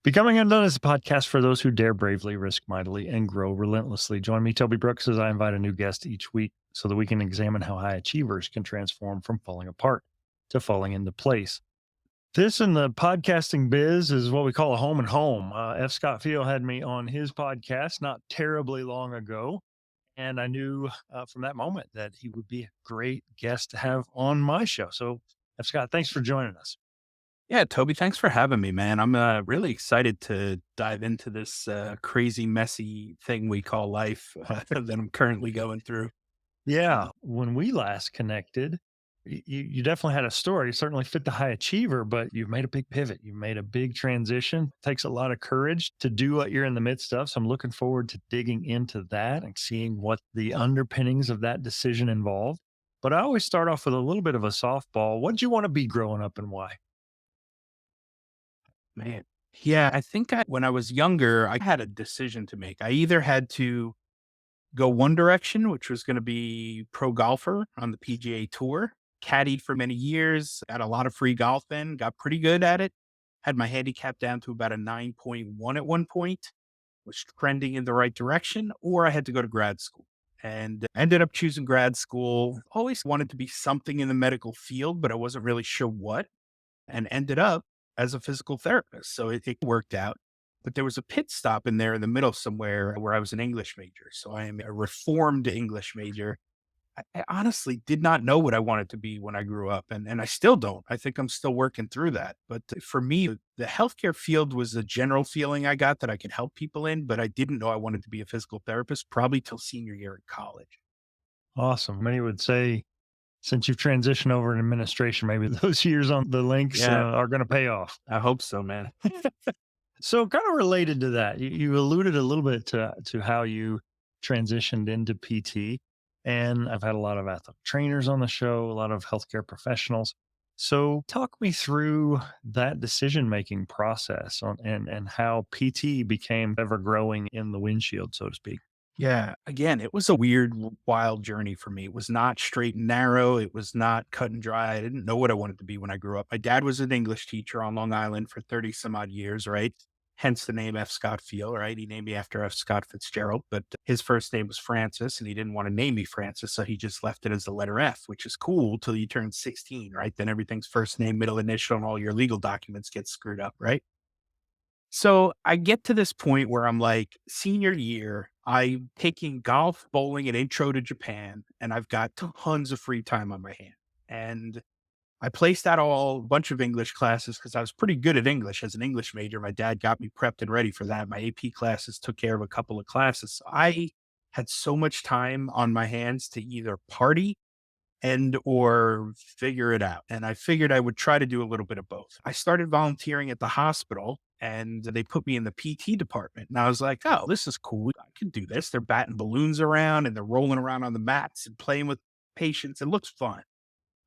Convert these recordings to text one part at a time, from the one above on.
Becoming Undone is a podcast for those who dare bravely, risk mightily, and grow relentlessly. Join me, Toby Brooks, as I invite a new guest each week so that we can examine how high achievers can transform from falling apart to falling into place. This in the podcasting biz is what we call a home and home. Scott Feil had me on his podcast not terribly long ago. And I knew from that moment that he would be a great guest to have on my show. So, Scott, thanks for joining us. Yeah, Toby, thanks for having me, man. I'm really excited to dive into this crazy, messy thing we call life that I'm currently going through. Yeah, when we last connected, you definitely had a story. You certainly fit the high achiever, but you've made a big pivot. You've made a big transition. Takes a lot of courage to do what you're in the midst of. So I'm looking forward to digging into that and seeing what the underpinnings of that decision involved. But I always start off with a little bit of a softball. What did you want to be growing up and why? Man. Yeah, I think when I was younger, I had a decision to make. I either had to go one direction, which was going to be pro golfer on the PGA Tour, caddied for many years, got a lot of free golf in, got pretty good at it, had my handicap down to about a 9.1 at one point, was trending in the right direction, or I had to go to grad school. And ended up choosing grad school. Always wanted to be something in the medical field, but I wasn't really sure what, and ended up as a physical therapist. So it worked out. But there was a pit stop in there in the middle somewhere where I was an English major. So I am a reformed English major. I honestly did not know what I wanted to be when I grew up, and I still don't. I think I'm still working through that. But for me, the healthcare field was a general feeling I got that I could help people in, but I didn't know I wanted to be a physical therapist probably till senior year in college. Awesome. Many would say since you've transitioned over in administration, maybe those years on the links Yeah, are going to pay off. I hope so, man. So, kind of related to that, you alluded a little bit to how you transitioned into PT, and I've had a lot of athletic trainers on the show, a lot of healthcare professionals. So, talk me through that decision making process and how PT became ever growing in the windshield, so to speak. Yeah. Again, it was a weird, wild journey for me. It was not straight and narrow. It was not cut and dry. I didn't know what I wanted to be when I grew up. My dad was an English teacher on Long Island for 30 some odd years, right? Hence the name F. Scott Feil, right? He named me after F. Scott Fitzgerald, but his first name was Francis and he didn't want to name me Francis. So he just left it as the letter F, which is cool till you turn 16, right? Then everything's first name, middle initial, and all your legal documents get screwed up, right? So I get to this point where I'm like, senior year, I'm taking golf, bowling, and intro to Japan, and I've got tons of free time on my hand. And I placed out a bunch of English classes because I was pretty good at English as an English major. My dad got me prepped and ready for that. My AP classes took care of a couple of classes. So I had so much time on my hands to either party and or figure it out. And I figured I would try to do a little bit of both. I started volunteering at the hospital and they put me in the PT department. And I was like, oh, this is cool. I can do this. They're batting balloons around and they're rolling around on the mats and playing with patients. It looks fun.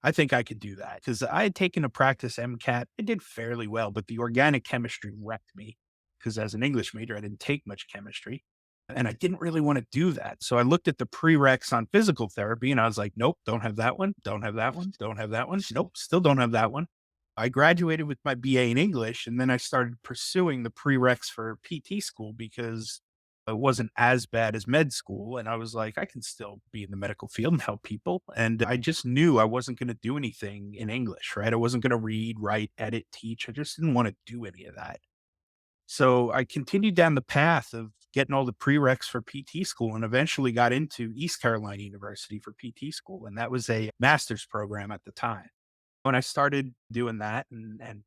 I think I could do that because I had taken a practice MCAT. I did fairly well, but the organic chemistry wrecked me because as an English major, I didn't take much chemistry. And I didn't really want to do that. So I looked at the prereqs on physical therapy and I was like, nope, don't have that one. Don't have that one. Don't have that one. Nope, still don't have that one. I graduated with my BA in English and then I started pursuing the prereqs for PT school because it wasn't as bad as med school. And I was like, I can still be in the medical field and help people. And I just knew I wasn't going to do anything in English, right? I wasn't going to read, write, edit, teach. I just didn't want to do any of that. So I continued down the path of getting all the prereqs for PT school and eventually got into East Carolina University for PT school. And that was a master's program at the time. When I started doing that, and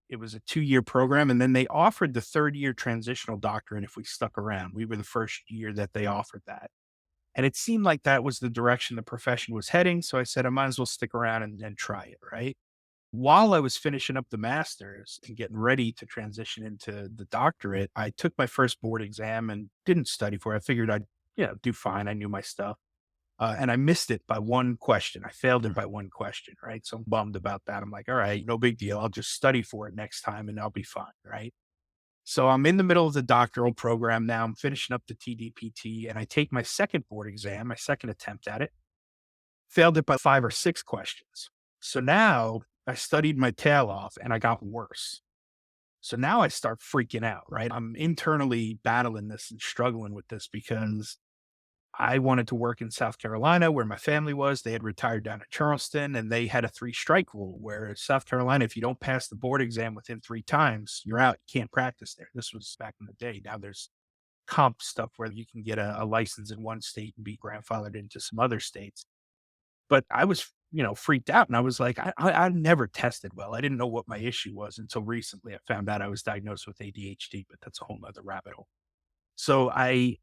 it was a 2-year program, and then they offered the third year transitional doctorate if we stuck around. We were the first year that they offered that. And it seemed like that was the direction the profession was heading. So I said, I might as well stick around and try it. Right. While I was finishing up the master's and getting ready to transition into the doctorate, I took my first board exam and didn't study for it. I figured I'd, do fine. I knew my stuff. And I missed it by one question. I failed it by one question, right? So I'm bummed about that. I'm like, all right, no big deal. I'll just study for it next time and I'll be fine, right? So I'm in the middle of the doctoral program now. I'm finishing up the TDPT and I take my second board exam, my second attempt at it, failed it by 5 or 6 questions. So now I studied my tail off and I got worse. So now I start freaking out, right? I'm internally battling this and struggling with this because I wanted to work in South Carolina where my family was. They had retired down in Charleston and they had a 3-strike rule where South Carolina, if you don't pass the board exam within 3 times, you're out. You can't practice there. This was back in the day. Now there's comp stuff where you can get a license in one state and be grandfathered into some other states. But I was, freaked out and I was like, I never tested well. I didn't know what my issue was until recently. I found out I was diagnosed with ADHD, but that's a whole nother rabbit hole. So I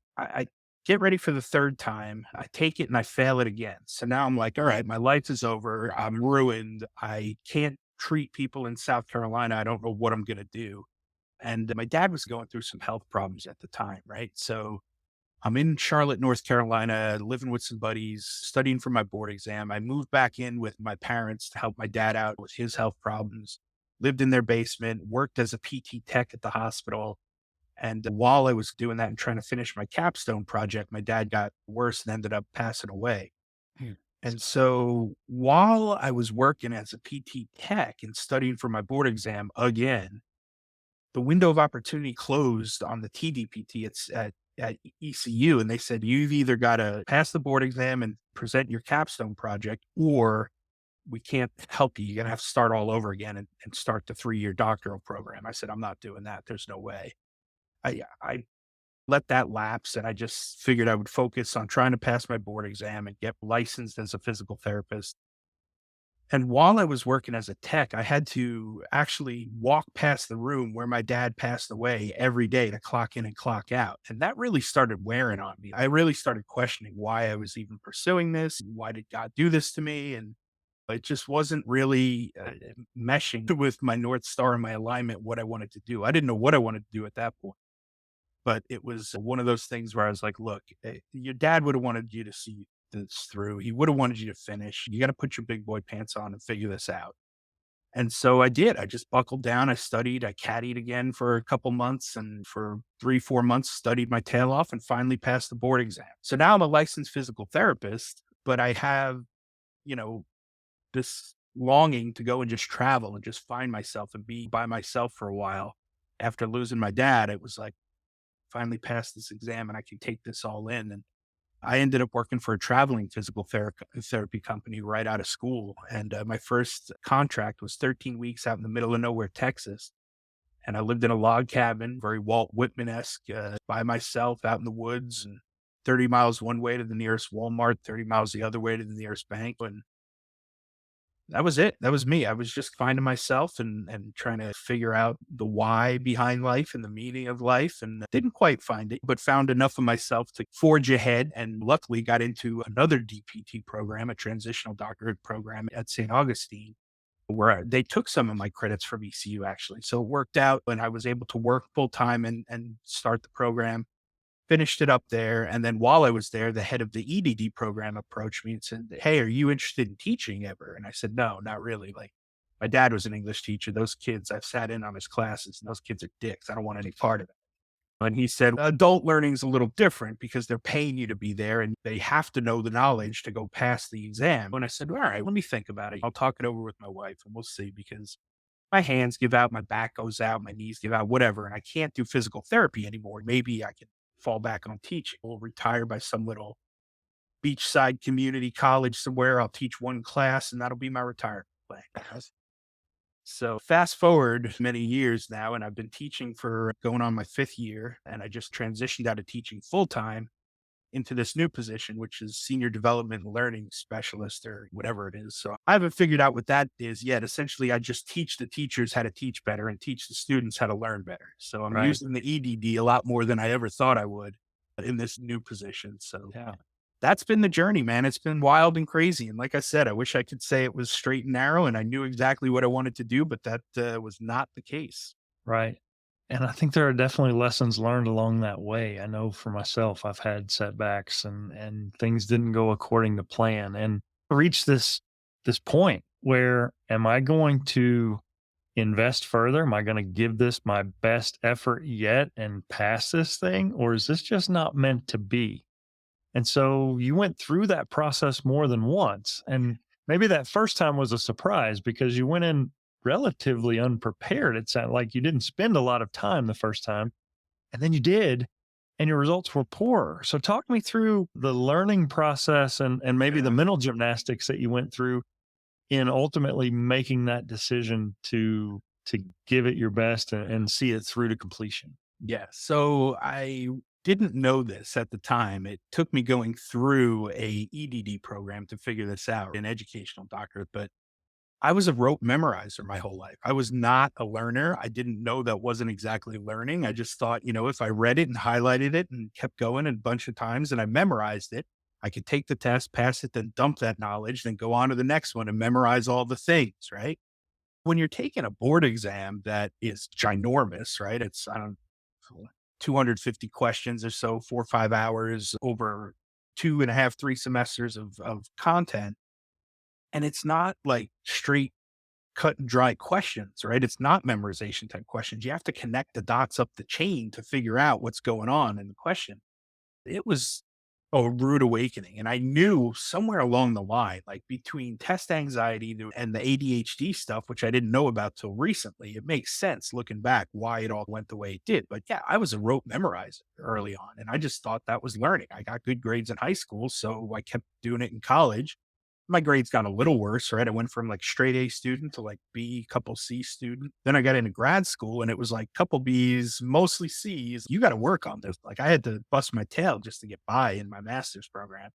get ready for the 3rd time. I take it and I fail it again. So now I'm like, all right, my life is over. I'm ruined. I can't treat people in South Carolina. I don't know what I'm going to do. And my dad was going through some health problems at the time, right? So I'm in Charlotte, North Carolina, living with some buddies, studying for my board exam. I moved back in with my parents to help my dad out with his health problems, lived in their basement, worked as a PT tech at the hospital. And while I was doing that and trying to finish my capstone project, my dad got worse and ended up passing away. Hmm. And so while I was working as a PT tech and studying for my board exam again, the window of opportunity closed on the TDPT at ECU. And they said, you've either got to pass the board exam and present your capstone project, or we can't help you. You're going to have to start all over again and start the 3-year doctoral program. I said, I'm not doing that. There's no way. I let that lapse and I just figured I would focus on trying to pass my board exam and get licensed as a physical therapist. And while I was working as a tech, I had to actually walk past the room where my dad passed away every day to clock in and clock out. And that really started wearing on me. I really started questioning why I was even pursuing this. Why did God do this to me? And it just wasn't really meshing with my North Star and my alignment, what I wanted to do. I didn't know what I wanted to do at that point. But it was one of those things where I was like, look, your dad would have wanted you to see this through. He would have wanted you to finish. You got to put your big boy pants on and figure this out. And so I did. I just buckled down. I studied. I caddied again for a couple months and for 3, 4 months, studied my tail off and finally passed the board exam. So now I'm a licensed physical therapist, but I have, you know, this longing to go and just travel and just find myself and be by myself for a while. After losing my dad, it was like, finally passed this exam and I can take this all in. And I ended up working for a traveling physical therapy company right out of school. And my first contract was 13 weeks out in the middle of nowhere, Texas. And I lived in a log cabin, very Walt Whitman esque, by myself out in the woods, and 30 miles one way to the nearest Walmart, 30 miles the other way to the nearest bank. And that was it. That was me. I was just finding myself and trying to figure out the why behind life and the meaning of life, and didn't quite find it, but found enough of myself to forge ahead, and luckily got into another DPT program, a transitional doctorate program at St. Augustine, where they took some of my credits from ECU actually. So it worked out and I was able to work full time and start the program. Finished it up there, and then while I was there, the head of the EDD program approached me and said, "Hey, are you interested in teaching ever?" And I said, "No, not really. Like, my dad was an English teacher. Those kids, I've sat in on his classes, and those kids are dicks. I don't want any part of it." And he said, "Adult learning is a little different because they're paying you to be there, and they have to know the knowledge to go pass the exam." And I said, "All right, let me think about it. I'll talk it over with my wife, and we'll see because my hands give out, my back goes out, my knees give out, whatever. And I can't do physical therapy anymore. Maybe I can fall back on teaching. We'll retire by some little beachside community college somewhere. I'll teach one class and that'll be my retirement plan." So fast forward many years now, and I've been teaching for going on my 5th year. And I just transitioned out of teaching full time into this new position, which is senior development and learning specialist or whatever it is. So I haven't figured out what that is yet. Essentially, I just teach the teachers how to teach better and teach the students how to learn better. So I'm Right. using the EDD a lot more than I ever thought I would in this new position. So Yeah. that's been the journey, man. It's been wild and crazy. And like I said, I wish I could say it was straight and narrow and I knew exactly what I wanted to do, but that was not the case. Right. And I think there are definitely lessons learned along that way. I know for myself, I've had setbacks and things didn't go according to plan. And reach this point where am I going to invest further? Am I going to give this my best effort yet and pass this thing? Or is this just not meant to be? And so you went through that process more than once. And maybe that first time was a surprise because you went in relatively unprepared. It sounded like you didn't spend a lot of time the first time, and then you did, and your results were poor. So talk me through the learning process and maybe the Yeah. mental gymnastics that you went through in ultimately making that decision to give it your best and see it through to completion. Yeah. So I didn't know this at the time. It took me going through a EDD program to figure this out, an educational doctorate, but I was a rote memorizer my whole life. I was not a learner. I didn't know that wasn't exactly learning. I just thought, if I read it and highlighted it and kept going a bunch of times and I memorized it, I could take the test, pass it, then dump that knowledge, then go on to the next one and memorize all the things, right? When you're taking a board exam that is ginormous, right? It's, I don't know, 250 questions or so, 4 or 5 hours over two and a half, 3 semesters of content. And it's not like straight cut and dry questions, right? It's not memorization type questions. You have to connect the dots up the chain to figure out what's going on in the question. It was a rude awakening. And I knew somewhere along the line, like between test anxiety and the ADHD stuff, which I didn't know about till recently, it makes sense looking back why it all went the way it did. But yeah, I was a rote memorizer early on, and I just thought that was learning. I got good grades in high school, so I kept doing it in college. My grades got a little worse, right? I went from like straight A student to like B, couple C student. Then I got into grad school and it was like couple B's, mostly C's. You got to work on this. Like I had to bust my tail just to get by in my master's program.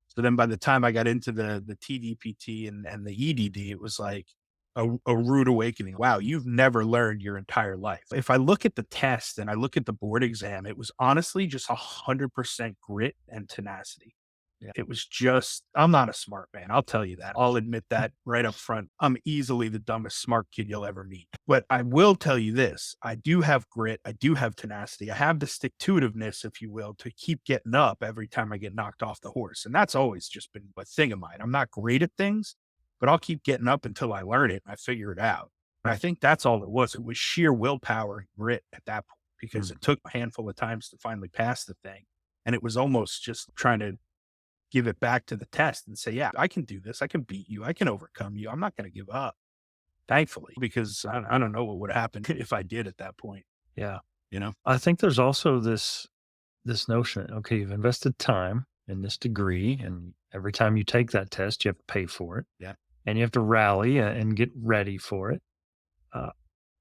So then by the time I got into the TDPT and the EDD, it was like a rude awakening. Wow, you've never learned your entire life. If I look at the test and I look at the board exam, it was honestly just 100% grit and tenacity. Yeah. It was just, I'm not a smart man. I'll tell you that. I'll admit that right up front. I'm easily the dumbest smart kid you'll ever meet. But I will tell you this, I do have grit. I do have tenacity. I have the stick to itiveness, if you will, to keep getting up every time I get knocked off the horse. And that's always just been a thing of mine. I'm not great at things, but I'll keep getting up until I learn it and I figure it out. And I think that's all it was. It was sheer willpower and grit at that point because it took a handful of times to finally pass the thing. And it was almost just trying to give it back to the test and say, yeah, I can do this. I can beat you. I can overcome you. I'm not going to give up, thankfully, because I don't know what would happen if I did at that point, Yeah. you know? I think there's also this notion, okay, you've invested time in this degree, and every time you take that test, you have to pay for it, Yeah. and you have to rally and get ready for it. Uh,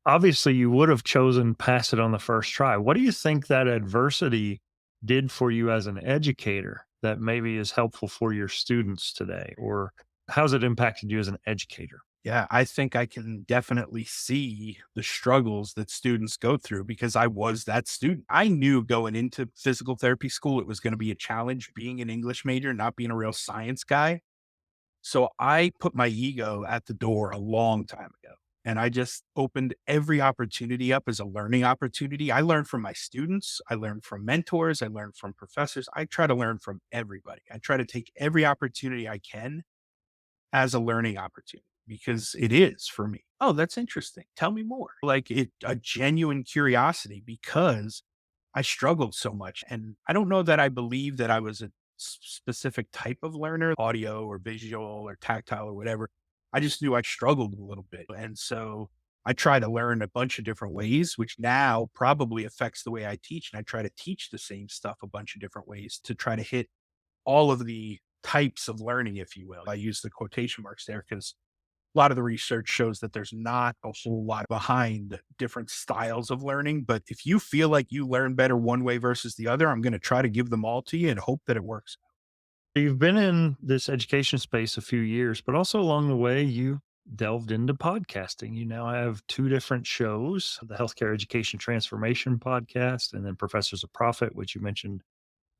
Obviously, you would have chosen pass it on the first try. What do you think that adversity did for you as an educator that maybe is helpful for your students today? Or how's it impacted you as an educator? Yeah. I think I can definitely see the struggles that students go through because I was that student. I knew going into physical therapy school, it was going to be a challenge being an English major, not being a real science guy. So I put my ego at the door a long time ago. And I just opened every opportunity up as a learning opportunity. I learned from my students. I learned from mentors. I learned from professors. I try to learn from everybody. I try to take every opportunity I can as a learning opportunity because it is for me. Oh, that's interesting. Tell me more. Like a genuine curiosity because I struggled so much. And I don't know that I believe that I was a specific type of learner, audio or visual or tactile or whatever. I just knew I struggled a little bit. And so I try to learn a bunch of different ways, which now probably affects the way I teach. And I try to teach the same stuff a bunch of different ways to try to hit all of the types of learning, if you will. I use the quotation marks there because a lot of the research shows that there's not a whole lot behind different styles of learning. But if you feel like you learn better one way versus the other, I'm going to try to give them all to you and hope that it works. You've been in this education space a few years, but also along the way, you delved into podcasting. You now have two different shows, the Healthcare Education Transformation podcast, and then Professors of Profit, which you mentioned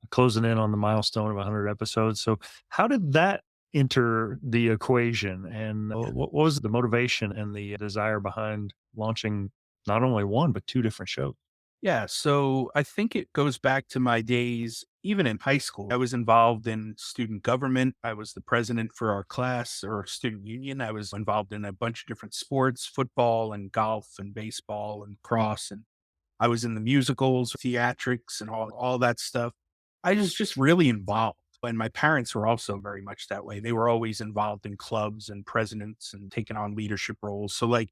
closing in on the milestone of 100 episodes. So, how did that enter the equation? And what was the motivation and the desire behind launching not only one, but two different shows? Yeah. So I think it goes back to my days, even in high school. I was involved in student government. I was the president for our class or our student union. I was involved in a bunch of different sports, football and golf and baseball and cross. And I was in the musicals, theatrics, and all that stuff. I was just really involved. And my parents were also very much that way. They were always involved in clubs and presidents and taking on leadership roles. So, like,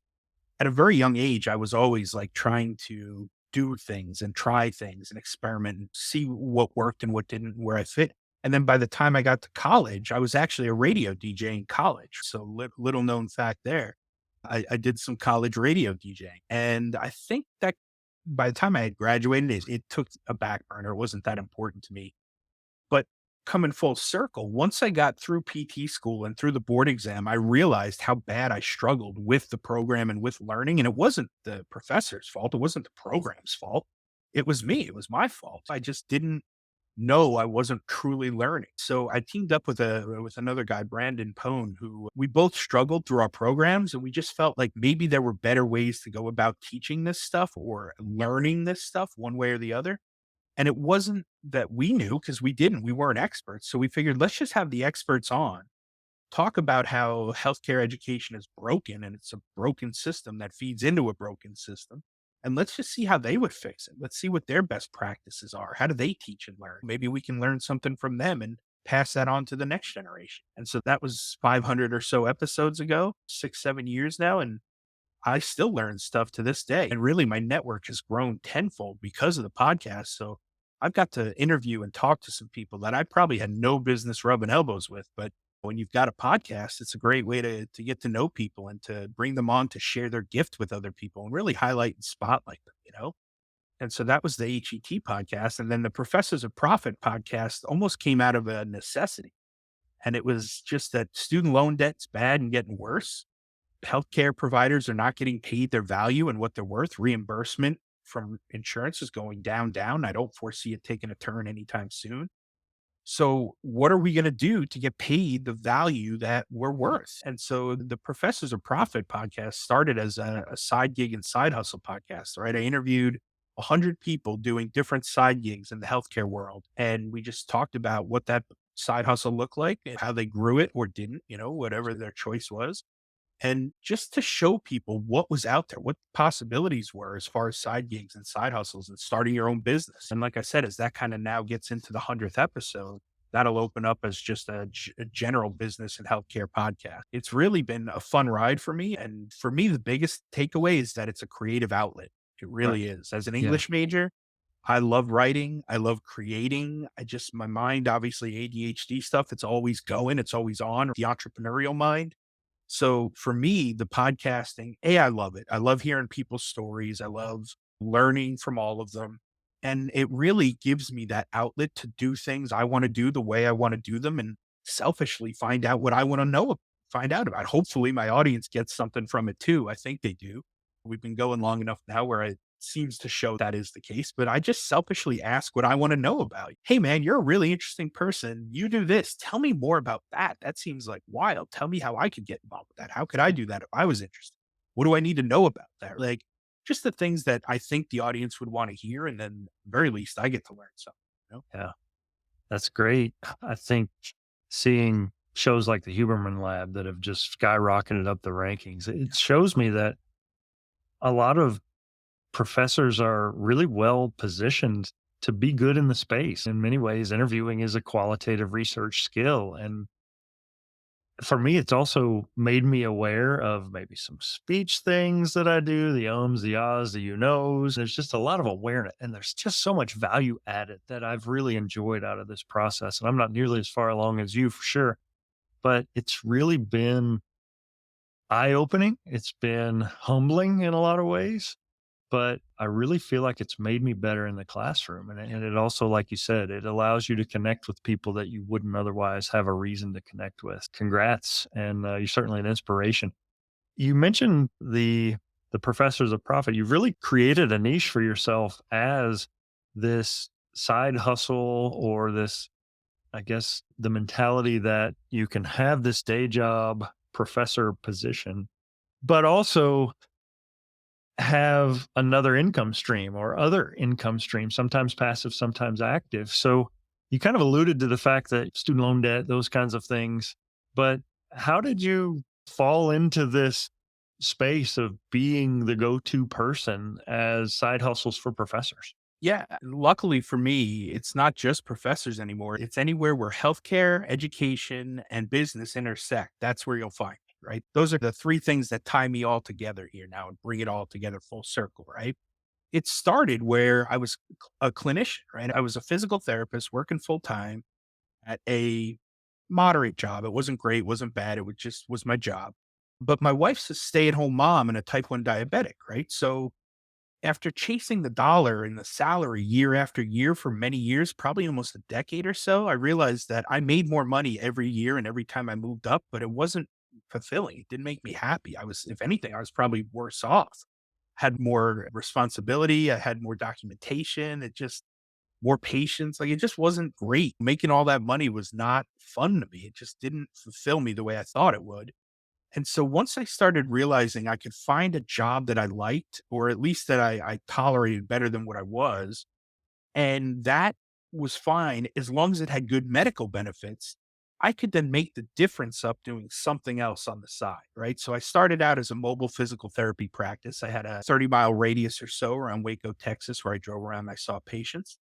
at a very young age, I was always like trying to do things and try things and experiment and see what worked and what didn't, where I fit. And then by the time I got to college, I was actually a radio DJ in college. So little known fact there. I did some college radio DJing. And I think that by the time I had graduated, it took a back burner. It wasn't that important to me. But coming full circle, once I got through PT school and through the board exam, I realized how bad I struggled with the program and with learning. And it wasn't the professor's fault. It wasn't the program's fault. It was me. It was my fault. I just didn't know I wasn't truly learning. So I teamed up with another guy, Brandon Pone, who we both struggled through our programs, and we just felt like maybe there were better ways to go about teaching this stuff or learning this stuff one way or the other. And it wasn't that we knew because we weren't experts. So we figured let's just have the experts on, talk about how healthcare education is broken and it's a broken system that feeds into a broken system. And let's just see how they would fix it. Let's see what their best practices are. How do they teach and learn? Maybe we can learn something from them and pass that on to the next generation. And so that was 500 or so episodes ago, 6, 7 years now. And I still learn stuff to this day. And really, my network has grown tenfold because of the podcast. So I've got to interview and talk to some people that I probably had no business rubbing elbows with. But when you've got a podcast, it's a great way to get to know people and to bring them on to share their gift with other people and really highlight and spotlight them. And so that was the HET podcast. And then the Professors of Profit podcast almost came out of a necessity. And it was just that student loan debt's bad and getting worse. Healthcare providers are not getting paid their value and what they're worth. Reimbursement from insurance is going down, down. I don't foresee it taking a turn anytime soon. So, what are we going to do to get paid the value that we're worth? And so, the Professors of Profit podcast started as a side gig and side hustle podcast, right? I interviewed 100 people doing different side gigs in the healthcare world. And we just talked about what that side hustle looked like and how they grew it or didn't, whatever their choice was. And just to show people what was out there, what possibilities were as far as side gigs and side hustles and starting your own business. And like I said, as that kind of now gets into the 100th episode, that'll open up as just a general business and healthcare podcast. It's really been a fun ride for me. And for me, the biggest takeaway is that it's a creative outlet. It Right. really is. As an Yeah. English major, I love writing. I love creating. My mind, obviously ADHD stuff, it's always going, it's always on, the entrepreneurial mind. So for me, the podcasting, I love it. I love hearing people's stories. I love learning from all of them. And it really gives me that outlet to do things I want to do the way I want to do them and selfishly find out what I want to know, find out about. Hopefully, my audience gets something from it too. I think they do. We've been going long enough now where it seems to show that is the case, but I just selfishly ask what I want to know about. Hey, man, you're a really interesting person. You do this. Tell me more about that. That seems like wild. Tell me how I could get involved with that. How could I do that if I was interested? What do I need to know about that? Like just the things that I think the audience would want to hear. And then, at the very least, I get to learn something. Yeah. That's great. I think seeing shows like the Huberman Lab that have just skyrocketed up the rankings, it shows me that a lot of professors are really well positioned to be good in the space. In many ways, interviewing is a qualitative research skill. And for me, it's also made me aware of maybe some speech things that I do, the ums, the ahs, the you knows. There's just a lot of awareness, and there's just so much value added that I've really enjoyed out of this process. And I'm not nearly as far along as you for sure, but it's really been eye opening. It's been humbling in a lot of ways, but I really feel like it's made me better in the classroom. And it also, like you said, it allows you to connect with people that you wouldn't otherwise have a reason to connect with. Congrats. And you're certainly an inspiration. You mentioned the professors of profit. You've really created a niche for yourself as this side hustle or this, I guess, the mentality that you can have this day job professor position, but also have another income stream or other income streams, sometimes passive, sometimes active. So you kind of alluded to the fact that student loan debt, those kinds of things. But how did you fall into this space of being the go to person as side hustles for professors? Yeah, luckily for me, it's not just professors anymore. It's anywhere where healthcare, education, and business intersect. That's where you'll find me. right? Those are the three things that tie me all together here now and bring it all together full circle, right? It started where I was a clinician, right? I was a physical therapist working full time at a moderate job. It wasn't great, wasn't bad. It was just was my job. But my wife's a stay-at-home mom and a type 1 diabetic, right? So after chasing the dollar and the salary year after year for many years, probably almost a decade or so, I realized that I made more money every year and every time I moved up, but it wasn't fulfilling. It didn't make me happy. I was, if anything, I was probably worse off. Had more responsibility. I had more documentation. It just more patience. Like it just wasn't great. Making all that money was not fun to me. It just didn't fulfill me the way I thought it would. And so once I started realizing I could find a job that I liked, or at least that I tolerated better than what I was, and that was fine as long as it had good medical benefits, I could then make the difference up doing something else on the side, right? So I started out as a mobile physical therapy practice. I had a 30-mile radius or so around Waco, Texas, where I drove around and I saw patients.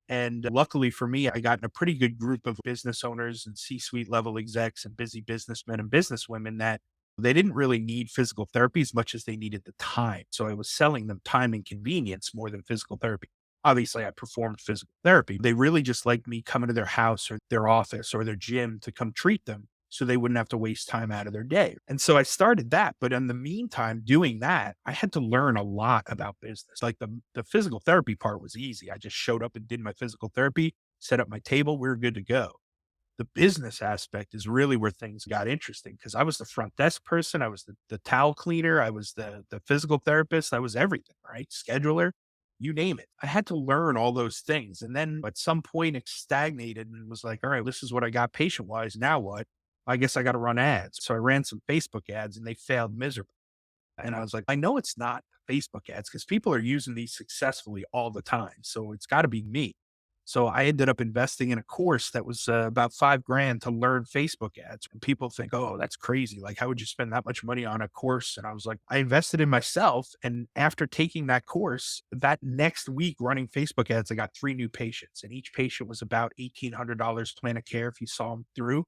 And luckily for me, I got in a pretty good group of business owners and C suite level execs and busy businessmen and businesswomen that they didn't really need physical therapy as much as they needed the time. So I was selling them time and convenience more than physical therapy. Obviously, I performed physical therapy. They really just liked me coming to their house or their office or their gym to come treat them so they wouldn't have to waste time out of their day. And so I started that. But in the meantime, doing that, I had to learn a lot about business. Like the physical therapy part was easy. I just showed up and did my physical therapy, set up my table, we were good to go. The business aspect is really where things got interesting because I was the front desk person. I was the towel cleaner. I was the physical therapist. I was everything, right? Scheduler, you name it. I had to learn all those things. And then at some point it stagnated and was like, all right, this is what I got patient wise. Now what? I guess I got to run ads. So I ran some Facebook ads and they failed miserably. And I was like, I know it's not Facebook ads because people are using these successfully all the time. So it's got to be me. So I ended up investing in a course that was about 5 grand to learn Facebook ads. And people think, oh, that's crazy. Like, how would you spend that much money on a course? And I was like, I invested in myself. And after taking that course, that next week running Facebook ads, I got 3 new patients. And each patient was about $1,800 plan of care if you saw them through.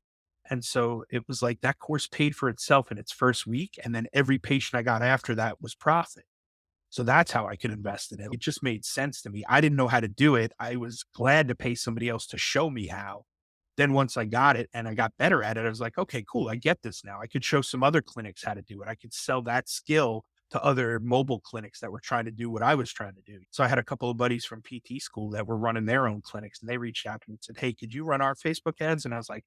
And so it was like that course paid for itself in its first week. And then every patient I got after that was profit. So that's how I could invest in it. It just made sense to me. I didn't know how to do it. I was glad to pay somebody else to show me how. Then once I got it and I got better at it, I was like, okay, cool. I get this now. I could show some other clinics how to do it. I could sell that skill to other mobile clinics that were trying to do what I was trying to do. So I had a couple of buddies from PT school that were running their own clinics and they reached out to me and said, hey, could you run our Facebook ads? And I was like,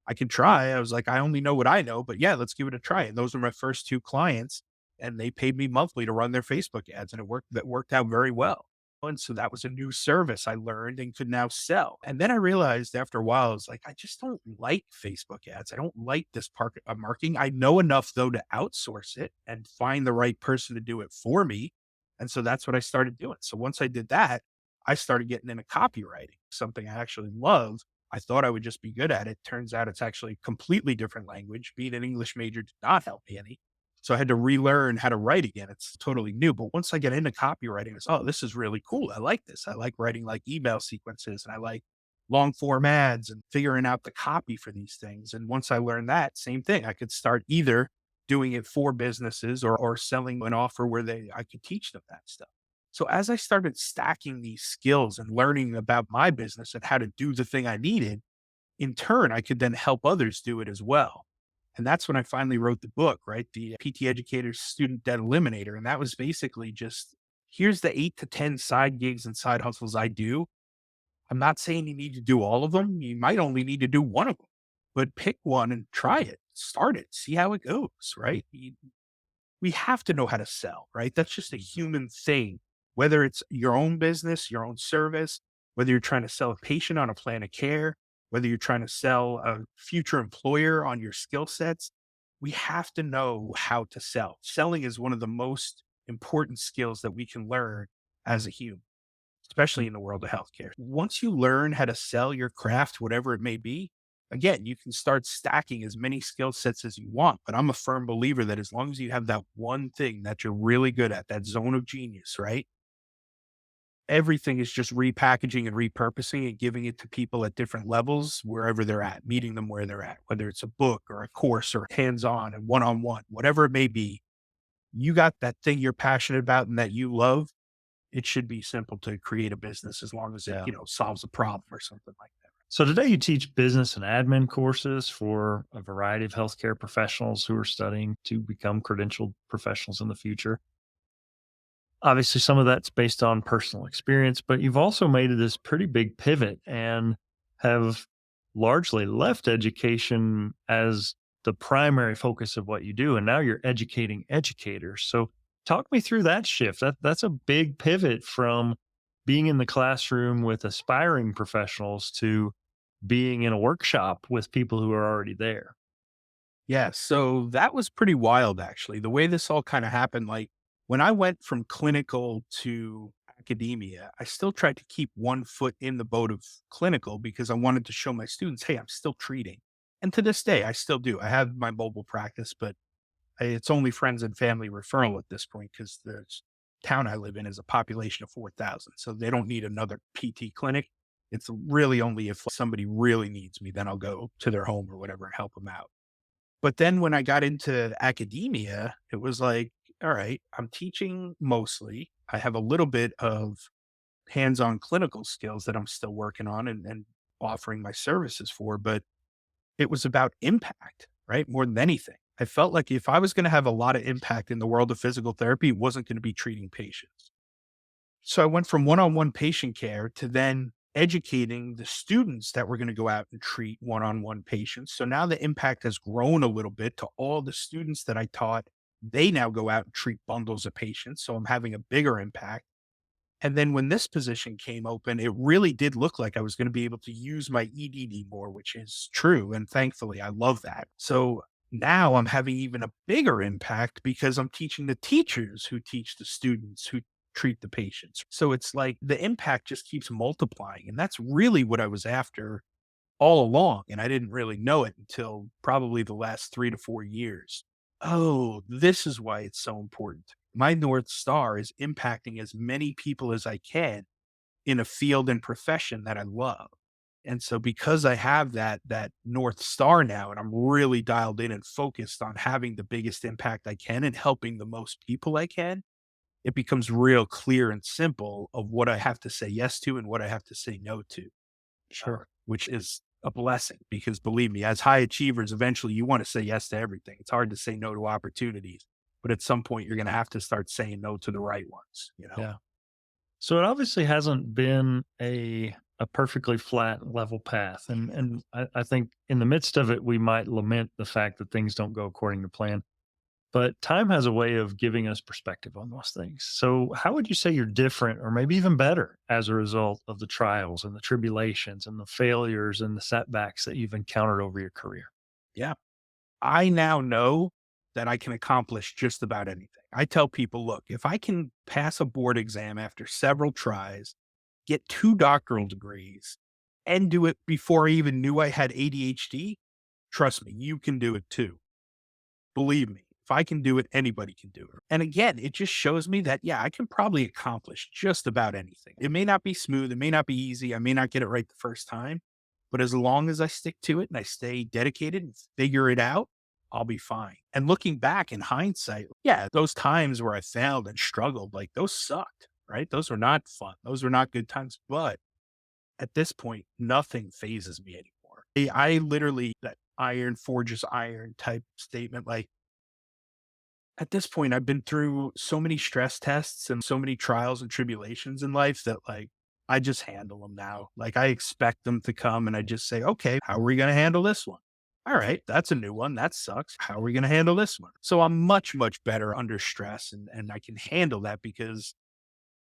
I can try. I was like, I only know what I know, but yeah, let's give it a try. And those were my first 2 clients and they paid me monthly to run their Facebook ads and that worked out very well. And so that was a new service I learned and could now sell. And then I realized after a while, I was like, I just don't like Facebook ads. I don't like this part of marketing. I know enough though to outsource it and find the right person to do it for me. And so that's what I started doing. So once I did that, I started getting into copywriting, something I actually love. I thought I would just be good at it. Turns out it's actually a completely different language. Being an English major did not help me any. So I had to relearn how to write again. It's totally new. But once I get into copywriting, it's, oh, this is really cool. I like this. I like writing like email sequences and I like long form ads and figuring out the copy for these things. And once I learned that, same thing. I could start either doing it for businesses or selling an offer where I could teach them that stuff. So as I started stacking these skills and learning about my business and how to do the thing I needed, in turn, I could then help others do it as well. And that's when I finally wrote the book, right? The PT Educator Student Debt Eliminator. And that was basically just here's the 8 to 10 side gigs and side hustles I do. I'm not saying you need to do all of them. You might only need to do one of them, but pick one and try it, start it, see how it goes, right? We have to know how to sell, right? That's just a human thing. Whether it's your own business, your own service, whether you're trying to sell a patient on a plan of care, whether you're trying to sell a future employer on your skill sets, we have to know how to sell. Selling is one of the most important skills that we can learn as a human, especially in the world of healthcare. Once you learn how to sell your craft, whatever it may be, again, you can start stacking as many skill sets as you want. But I'm a firm believer that as long as you have that one thing that you're really good at, that zone of genius, right? everything is just repackaging and repurposing and giving it to people at different levels, wherever they're at, meeting them where they're at, whether it's a book or a course or hands-on and one-on-one, whatever it may be. You got that thing you're passionate about and that you love. It should be simple to create a business as long as it, Yeah. solves a problem or something like that. So today you teach business and admin courses for a variety of healthcare professionals who are studying to become credentialed professionals in the future. Obviously, some of that's based on personal experience, but you've also made this pretty big pivot and have largely left education as the primary focus of what you do. And now you're educating educators. So talk me through that shift. That's a big pivot from being in the classroom with aspiring professionals to being in a workshop with people who are already there. Yeah, so that was pretty wild actually. The way this all kind of happened, like when I went from clinical to academia, I still tried to keep one foot in the boat of clinical because I wanted to show my students, hey, I'm still treating. And to this day, I still do. I have my mobile practice, but it's only friends and family referral at this point because the town I live in is a population of 4,000. So they don't need another PT clinic. It's really only if somebody really needs me, then I'll go to their home or whatever and help them out. But then when I got into academia, it was like, all right, I'm teaching mostly. I have a little bit of hands-on clinical skills that I'm still working on and offering my services for, but it was about impact, right? More than anything. I felt like if I was going to have a lot of impact in the world of physical therapy, it wasn't going to be treating patients. So I went from one-on-one patient care to then educating the students that were going to go out and treat one-on-one patients. So now the impact has grown a little bit to all the students that I taught. They now go out and treat bundles of patients. So I'm having a bigger impact. And then when this position came open, it really did look like I was going to be able to use my EDD more, which is true. And thankfully, I love that. So now I'm having even a bigger impact because I'm teaching the teachers who teach the students who treat the patients. So it's like the impact just keeps multiplying. And that's really what I was after all along. And I didn't really know it until probably the last 3 to 4 years. Oh, this is why it's so important. My North Star is impacting as many people as I can in a field and profession that I love. And so because I have that North Star now and I'm really dialed in and focused on having the biggest impact I can and helping the most people I can, it becomes real clear and simple of what I have to say yes to and what I have to say no to, Sure. which is a blessing because believe me, as high achievers, eventually you want to say yes to everything. It's hard to say no to opportunities, but at some point you're going to have to start saying no to the right ones. Yeah. So it obviously hasn't been a perfectly flat level path. And I think in the midst of it, we might lament the fact that things don't go according to plan. But time has a way of giving us perspective on those things. So how would you say you're different or maybe even better as a result of the trials and the tribulations and the failures and the setbacks that you've encountered over your career? Yeah. I now know that I can accomplish just about anything. I tell people, look, if I can pass a board exam after several tries, get 2 doctoral degrees, and do it before I even knew I had ADHD, trust me, you can do it too. Believe me, if I can do it, anybody can do it. And again, it just shows me that, yeah, I can probably accomplish just about anything. It may not be smooth, it may not be easy, I may not get it right the first time, but as long as I stick to it and I stay dedicated and figure it out, I'll be fine. And looking back in hindsight, yeah, those times where I failed and struggled, like those sucked, right? Those were not fun. Those were not good times. But at this point, nothing phases me anymore. I literally, that iron forges iron type statement, like at this point, I've been through so many stress tests and so many trials and tribulations in life that like I just handle them now. Like I expect them to come and I just say, okay, how are we going to handle this one? All right, that's a new one. That sucks. How are we going to handle this one? So I'm much, much better under stress and I can handle that because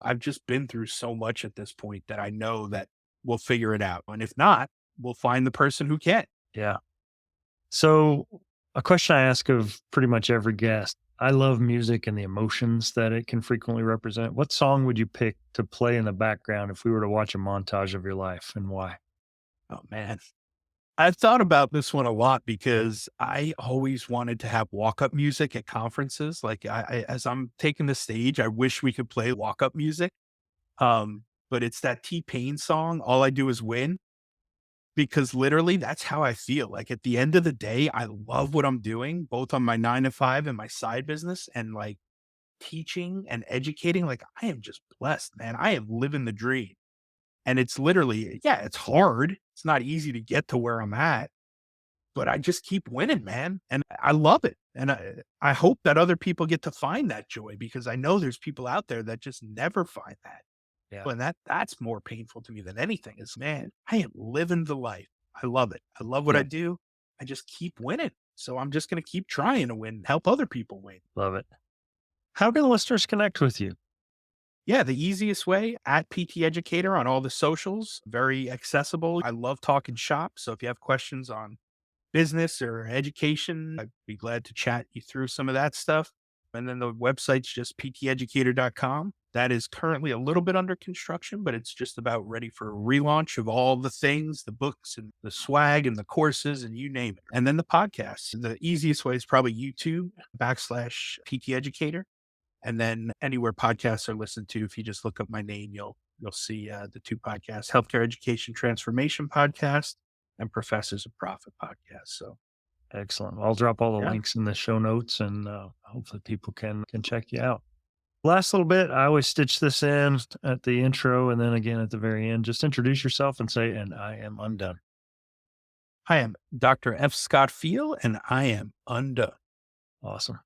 I've just been through so much at this point that I know that we'll figure it out. And if not, we'll find the person who can. Yeah. So, a question I ask of pretty much every guest. I love music and the emotions that it can frequently represent. What song would you pick to play in the background if we were to watch a montage of your life and why? Oh man. I've thought about this one a lot because I always wanted to have walk-up music at conferences. Like as I'm taking the stage, I wish we could play walk-up music. but it's that T-Pain song, All I Do Is Win, because literally that's how I feel. Like at the end of the day, I love what I'm doing, both on my 9 to 5 and my side business, and like teaching and educating. Like I am just blessed, man. I am living the dream. And it's literally, yeah, it's hard. It's not easy to get to where I'm at, but I just keep winning, man. And I love it. And I hope that other people get to find that joy, because I know there's people out there that just never find that. Yeah. But that's more painful to me than anything is, man, I am living the life. I love it. I love what I Yeah. do. I just keep winning. So I'm just going to keep trying to win, help other people win. Love it. How can listeners connect with you? Yeah, the easiest way at PT Educator on all the socials, very accessible. I love talking shop. So if you have questions on business or education, I'd be glad to chat you through some of that stuff. And then the website's just pteducator.com. That is currently a little bit under construction, but it's just about ready for a relaunch of all the things, the books and the swag and the courses and you name it. And then the podcast. The easiest way is probably YouTube /PT Educator. And then anywhere podcasts are listened to, if you just look up my name, you'll see the 2 podcasts: Healthcare Education Transformation Podcast and Professors of Profit Podcast. So Excellent. I'll drop all the yeah, links in the show notes, and hopefully people can check you out. Last little bit, I always stitch this in at the intro and then again at the very end. Just introduce yourself and say, and I am undone. I am Dr. F. Scott Feil, and I am undone. Awesome.